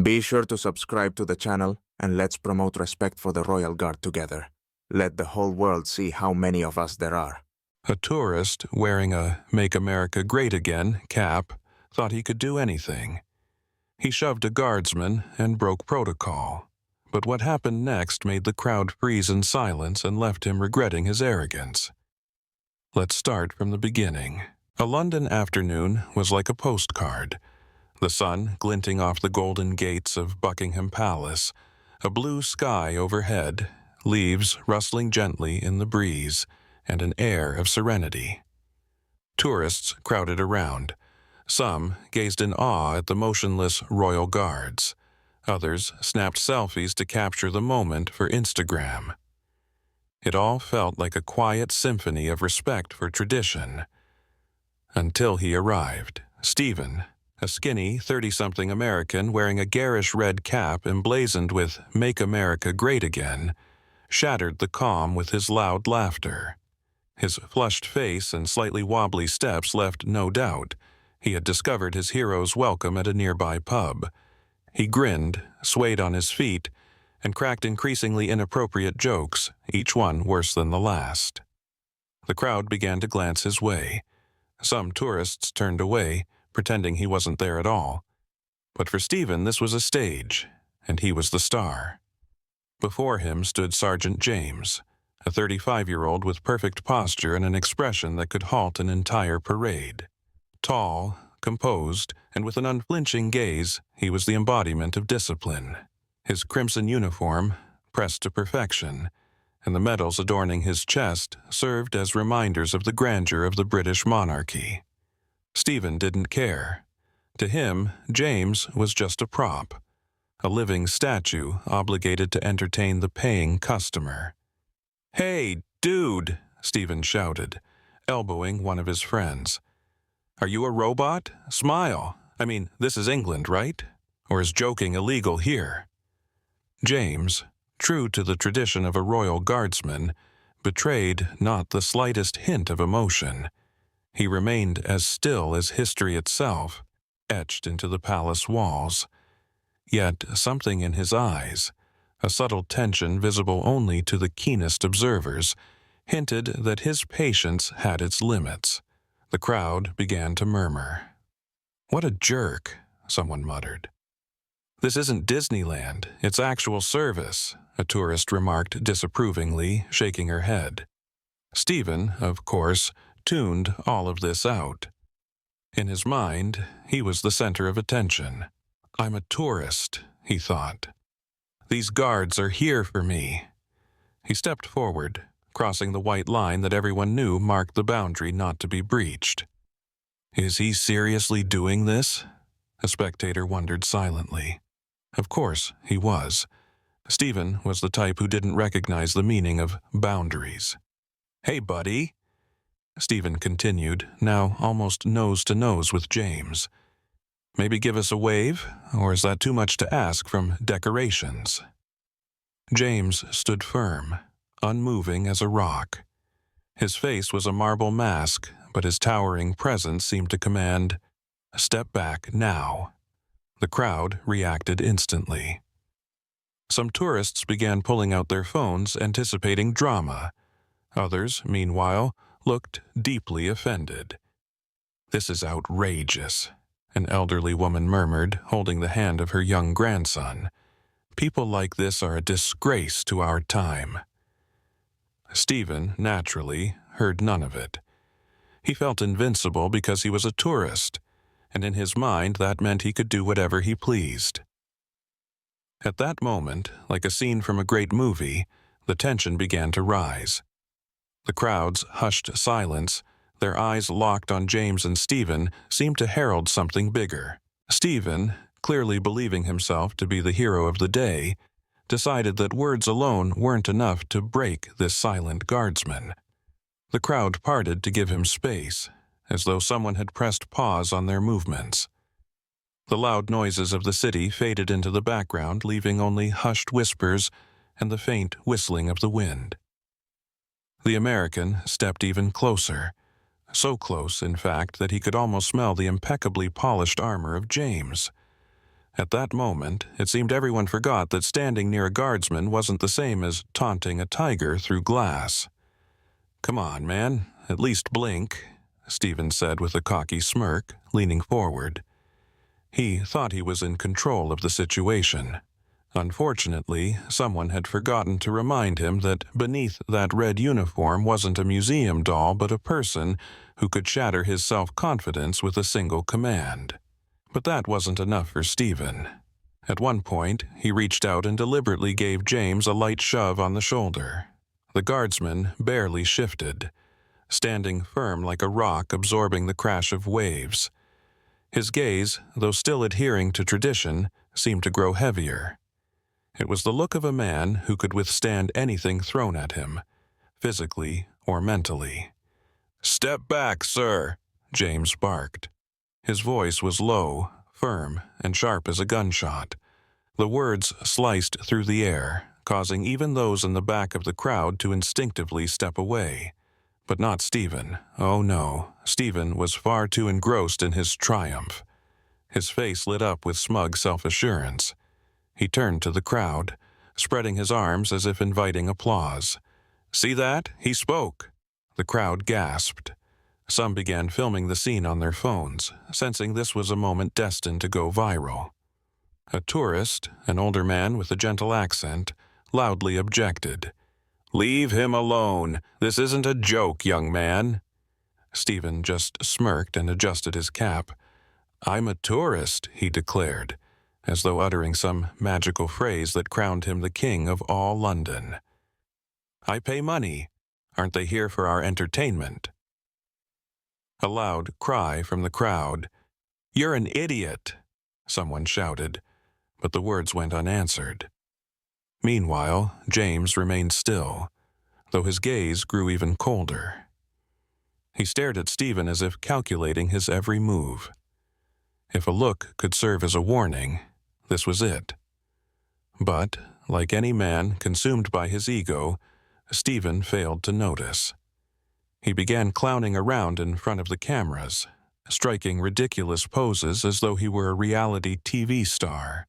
Be sure to subscribe to the channel, and let's promote respect for the Royal Guard together. Let the whole world see how many of us there are. A tourist wearing a Make America Great Again cap thought he could do anything. He shoved a guardsman and broke protocol. But what happened next made the crowd freeze in silence and left him regretting his arrogance. Let's start from the beginning. A London afternoon was like a postcard. The sun glinting off the golden gates of Buckingham Palace, a blue sky overhead, leaves rustling gently in the breeze, and an air of serenity. Tourists crowded around. Some gazed in awe at the motionless royal guards. Others snapped selfies to capture the moment for Instagram. It all felt like a quiet symphony of respect for tradition. Until he arrived. Stephen, a skinny 30-something American wearing a garish red cap emblazoned with Make America Great Again, shattered the calm with his loud laughter. His flushed face and slightly wobbly steps left no doubt. He had discovered his hero's welcome at a nearby pub. He grinned, swayed on his feet, and cracked increasingly inappropriate jokes, each one worse than the last. The crowd began to glance his way. Some tourists turned away, pretending he wasn't there at all. But for Stephen, this was a stage, and he was the star. Before him stood Sergeant James, a 35-year-old with perfect posture and an expression that could halt an entire parade. Tall, composed, and with an unflinching gaze, he was the embodiment of discipline. His crimson uniform, pressed to perfection, and the medals adorning his chest served as reminders of the grandeur of the British monarchy. Stephen didn't care. To him, James was just a prop, a living statue obligated to entertain the paying customer. "Hey, dude!" Stephen shouted, elbowing one of his friends. "Are you a robot? Smile. I mean, this is England, right? Or is joking illegal here?" James, true to the tradition of a royal guardsman, betrayed not the slightest hint of emotion. He remained as still as history itself, etched into the palace walls. Yet something in his eyes, a subtle tension visible only to the keenest observers, hinted that his patience had its limits. The crowd began to murmur. "What a jerk," someone muttered. "This isn't Disneyland, it's actual service," a tourist remarked disapprovingly, shaking her head. Stephen, of course, tuned all of this out. In his mind, he was the center of attention. "I'm a tourist," he thought. "These guards are here for me." He stepped forward, crossing the white line that everyone knew marked the boundary not to be breached. Is he seriously doing this? A spectator wondered silently. Of course he was. Stephen was the type who didn't recognize the meaning of boundaries. "Hey, buddy," Stephen continued, now almost nose to nose with James. "Maybe give us a wave, or is that too much to ask from decorations?" James stood firm, unmoving as a rock. His face was a marble mask, but his towering presence seemed to command, "Step back now." The crowd reacted instantly. Some tourists began pulling out their phones, anticipating drama. Others, meanwhile, looked deeply offended. "This is outrageous," an elderly woman murmured, holding the hand of her young grandson. "People like this are a disgrace to our time." Stephen, naturally, heard none of it. He felt invincible because he was a tourist, and in his mind that meant he could do whatever he pleased. At that moment, like a scene from a great movie, the tension began to rise. The crowd's hushed silence, their eyes locked on James and Stephen, seemed to herald something bigger. Stephen, clearly believing himself to be the hero of the day, decided that words alone weren't enough to break this silent guardsman. The crowd parted to give him space, as though someone had pressed pause on their movements. The loud noises of the city faded into the background, leaving only hushed whispers and the faint whistling of the wind. The American stepped even closer, so close, in fact, that he could almost smell the impeccably polished armor of James. At that moment, it seemed everyone forgot that standing near a guardsman wasn't the same as taunting a tiger through glass. "Come on, man, at least blink," Stephen said with a cocky smirk, leaning forward. He thought he was in control of the situation. Unfortunately, someone had forgotten to remind him that beneath that red uniform wasn't a museum doll but a person who could shatter his self-confidence with a single command. But that wasn't enough for Stephen. At one point, he reached out and deliberately gave James a light shove on the shoulder. The guardsman barely shifted, standing firm like a rock absorbing the crash of waves. His gaze, though still adhering to tradition, seemed to grow heavier. It was the look of a man who could withstand anything thrown at him, physically or mentally. "Step back, sir," James barked. His voice was low, firm, and sharp as a gunshot. The words sliced through the air, causing even those in the back of the crowd to instinctively step away. But not Stephen. Oh no, Stephen was far too engrossed in his triumph. His face lit up with smug self-assurance. He turned to the crowd, spreading his arms as if inviting applause. "See that? He spoke." The crowd gasped. Some began filming the scene on their phones, sensing this was a moment destined to go viral. A tourist, an older man with a gentle accent, loudly objected. "Leave him alone. This isn't a joke, young man." Stephen just smirked and adjusted his cap. "I'm a tourist," he declared, as though uttering some magical phrase that crowned him the king of all London. "I pay money. Aren't they here for our entertainment?" A loud cry from the crowd. "You're an idiot," someone shouted, but the words went unanswered. Meanwhile, James remained still, though his gaze grew even colder. He stared at Stephen as if calculating his every move. If a look could serve as a warning, this was it. But, like any man consumed by his ego, Stephen failed to notice. He began clowning around in front of the cameras, striking ridiculous poses as though he were a reality TV star.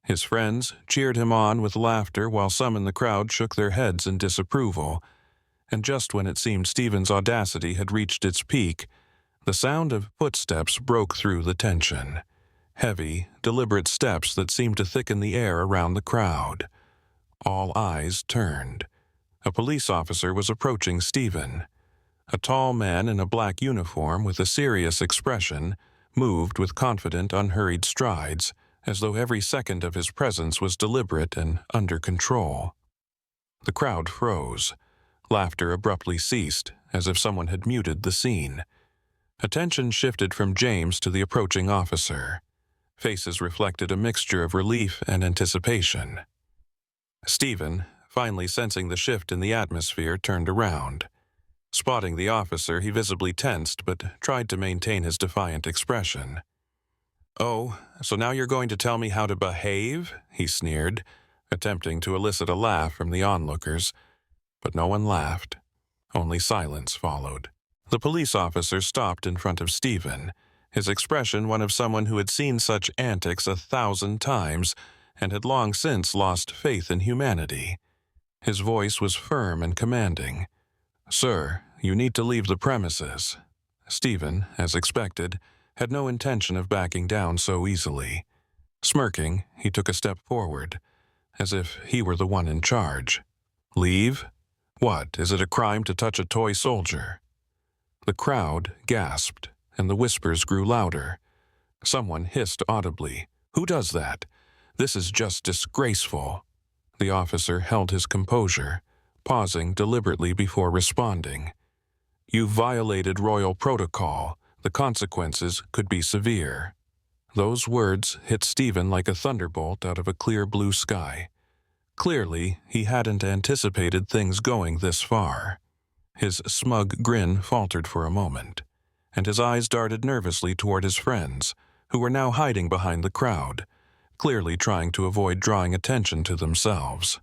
His friends cheered him on with laughter while some in the crowd shook their heads in disapproval, and just when it seemed Stephen's audacity had reached its peak, the sound of footsteps broke through the tension. Heavy, deliberate steps that seemed to thicken the air around the crowd. All eyes turned. A police officer was approaching Stephen. A tall man in a black uniform with a serious expression moved with confident, unhurried strides, as though every second of his presence was deliberate and under control. The crowd froze. Laughter abruptly ceased, as if someone had muted the scene. Attention shifted from James to the approaching officer. Faces reflected a mixture of relief and anticipation. Stephen, finally sensing the shift in the atmosphere, turned around. Spotting the officer, he visibly tensed but tried to maintain his defiant expression. "Oh, so now you're going to tell me how to behave?" he sneered, attempting to elicit a laugh from the onlookers. But no one laughed. Only silence followed. The police officer stopped in front of Stephen, his expression one of someone who had seen such antics 1,000 times and had long since lost faith in humanity. His voice was firm and commanding. "Sir, you need to leave the premises." Stephen, as expected, had no intention of backing down so easily. Smirking, he took a step forward, as if he were the one in charge. "Leave? What, is it a crime to touch a toy soldier?" The crowd gasped, and the whispers grew louder. Someone hissed audibly, "Who does that? This is just disgraceful." The officer held his composure, pausing deliberately before responding. "You violated royal protocol. The consequences could be severe." Those words hit Stephen like a thunderbolt out of a clear blue sky. Clearly, he hadn't anticipated things going this far. His smug grin faltered for a moment, and his eyes darted nervously toward his friends, who were now hiding behind the crowd, clearly trying to avoid drawing attention to themselves.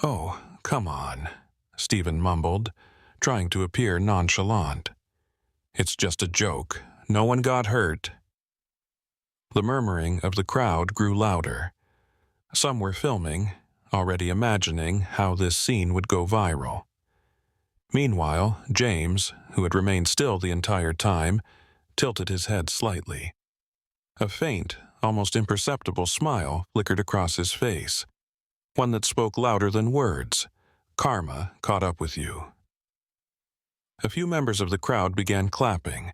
"Oh, come on," Stephen mumbled, trying to appear nonchalant. "It's just a joke. No one got hurt." The murmuring of the crowd grew louder. Some were filming, already imagining how this scene would go viral. Meanwhile, James, who had remained still the entire time, tilted his head slightly. A faint, almost imperceptible smile flickered across his face, one that spoke louder than words. Karma caught up with you. A few members of the crowd began clapping,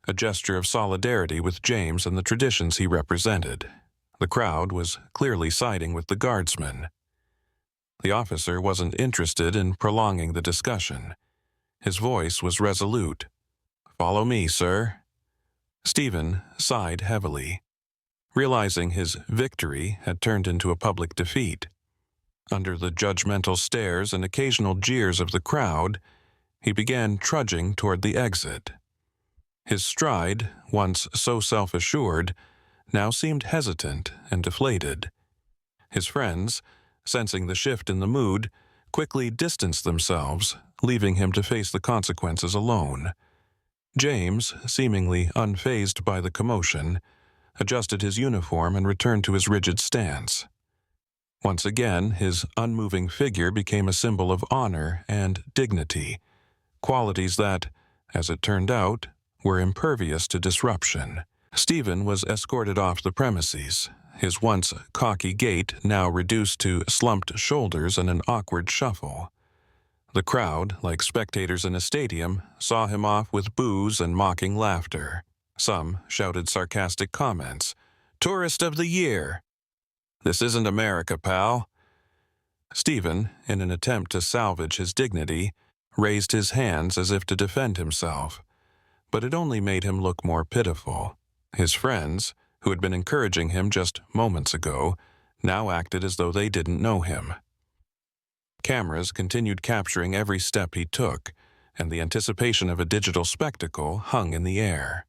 a gesture of solidarity with James and the traditions he represented. The crowd was clearly siding with the Guardsman. The officer wasn't interested in prolonging the discussion. His voice was resolute. "Follow me, sir." Stephen sighed heavily, realizing his victory had turned into a public defeat. Under the judgmental stares and occasional jeers of the crowd, he began trudging toward the exit. His stride, once so self-assured, now seemed hesitant and deflated. His friends, sensing the shift in the mood, quickly distanced themselves, leaving him to face the consequences alone. James, seemingly unfazed by the commotion, adjusted his uniform and returned to his rigid stance. Once again, his unmoving figure became a symbol of honor and dignity, qualities that, as it turned out, were impervious to disruption. Stephen was escorted off the premises, his once cocky gait now reduced to slumped shoulders and an awkward shuffle. The crowd, like spectators in a stadium, saw him off with boos and mocking laughter. Some shouted sarcastic comments. "Tourist of the Year!" "This isn't America, pal." Stephen, in an attempt to salvage his dignity, raised his hands as if to defend himself, but it only made him look more pitiful. His friends, who had been encouraging him just moments ago, now acted as though they didn't know him. Cameras continued capturing every step he took, and the anticipation of a digital spectacle hung in the air.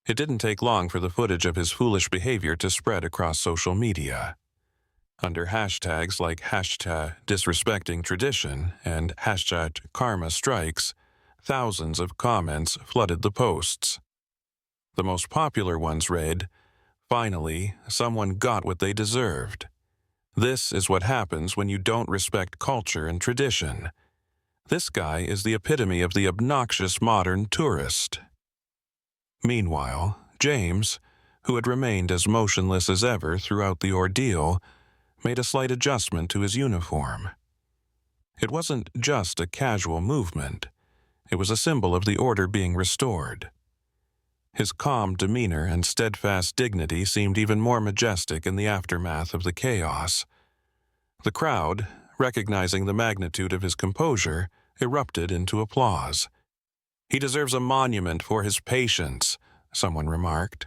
It didn't take long for the footage of his foolish behavior to spread across social media. Under hashtags like #disrespecting-tradition and #karma-strikes, thousands of comments flooded the posts. The most popular ones read, "Finally, someone got what they deserved. This is what happens when you don't respect culture and tradition. This guy is the epitome of the obnoxious modern tourist." Meanwhile, James, who had remained as motionless as ever throughout the ordeal, made a slight adjustment to his uniform. It wasn't just a casual movement. It was a symbol of the order being restored. His calm demeanor and steadfast dignity seemed even more majestic in the aftermath of the chaos. The crowd, recognizing the magnitude of his composure, erupted into applause. "He deserves a monument for his patience," someone remarked.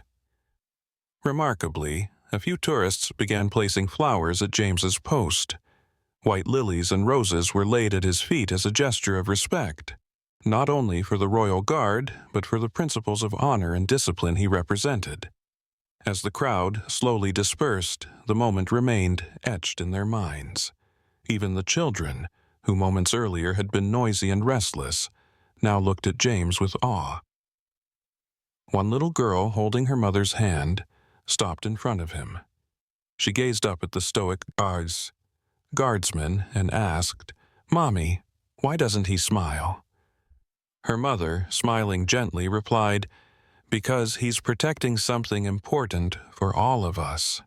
Remarkably, a few tourists began placing flowers at James's post. White lilies and roses were laid at his feet as a gesture of respect, not only for the royal guard, but for the principles of honor and discipline he represented. As the crowd slowly dispersed, the moment remained etched in their minds. Even the children, who moments earlier had been noisy and restless, now looked at James with awe. One little girl, holding her mother's hand, stopped in front of him. She gazed up at the stoic guardsman and asked, "Mommy, why doesn't he smile?" Her mother, smiling gently, replied, "Because he's protecting something important for all of us."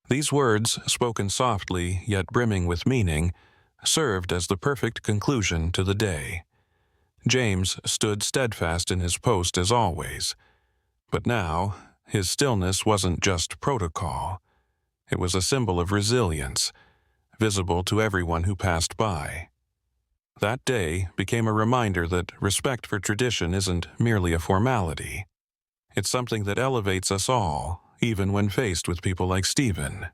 These words, spoken softly yet brimming with meaning, served as the perfect conclusion to the day. James stood steadfast in his post as always, but now his stillness wasn't just protocol. It was a symbol of resilience, visible to everyone who passed by. That day became a reminder that respect for tradition isn't merely a formality. It's something that elevates us all, even when faced with people like Stephen.